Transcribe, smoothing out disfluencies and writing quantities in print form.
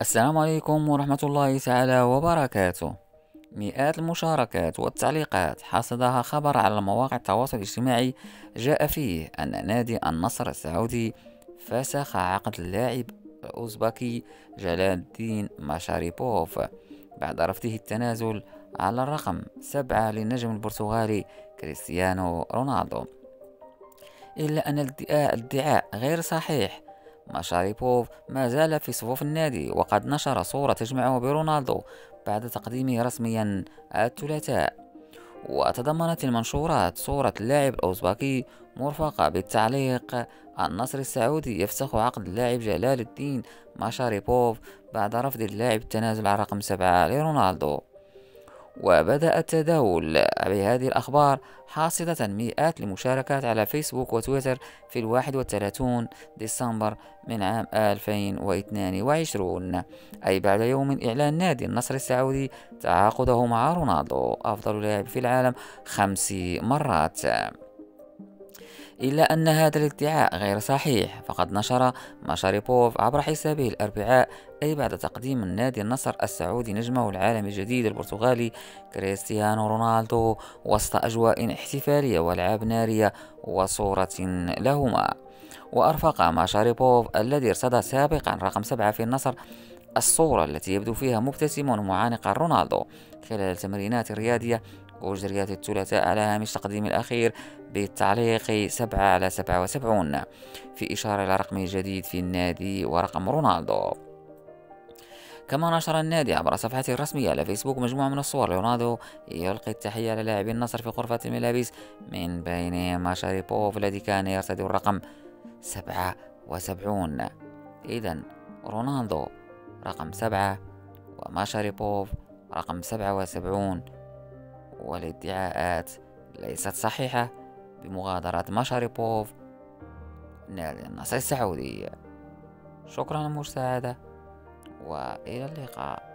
السلام عليكم ورحمة الله تعالى وبركاته. مئات المشاركات والتعليقات حصدها خبر على مواقع التواصل الاجتماعي جاء فيه أن نادي النصر السعودي فسخ عقد اللاعب الأوزبكي جلال الدين ماشاريبوف بعد رفضه التنازل على الرقم 7 للنجم البرتغالي كريستيانو رونالدو. إلا أن الادعاء غير صحيح. مشاريبوف ما زال في صفوف النادي، وقد نشر صورة تجمعه برونالدو بعد تقديمه رسميا الثلاثاء. وتضمنت المنشورات صورة اللاعب الأوزبكي مرفقة بالتعليق: النصر السعودي يفسخ عقد اللاعب جلال الدين ماشاريبوف بعد رفض اللاعب التنازل عن رقم 7 لرونالدو. وبدأ التداول بهذه الأخبار حاصدة مئات المشاركات على فيسبوك وتويتر في 31 ديسمبر من عام 2022، أي بعد يوم من إعلان نادي النصر السعودي تعاقده مع رونالدو أفضل لاعب في العالم 5 مرات. إلا أن هذا الادعاء غير صحيح، فقد نشر ماشاريبوف عبر حسابه الأربعاء، أي بعد تقديم النادي النصر السعودي نجمه العالمي الجديد البرتغالي كريستيانو رونالدو وسط أجواء احتفالية وألعاب نارية وصورة لهما. وأرفق ماشاريبوف الذي ارتدى سابقا رقم 7 في النصر الصورة التي يبدو فيها مبتسما ومعانقا رونالدو خلال التمرينات الرياضية وجريات الثلاثاء على هامش تقديم الأخير بالتعليق 7/77 في إشارة إلى رقمه الجديد في النادي ورقم رونالدو. كما نشر النادي عبر صفحته الرسمية على فيسبوك مجموعة من الصور لرونالدو يلقي التحية للاعبي النصر في غرفة الملابس، من بينهم ماشاريبوف الذي كان يرتدي الرقم 77. إذا رونالدو رقم 7 وماشاريبوف رقم 77، والادعاءات ليست صحيحة بمغادرة ماشاريبوف نادي النصر السعودي. شكرا للمشاهدة وإلى اللقاء.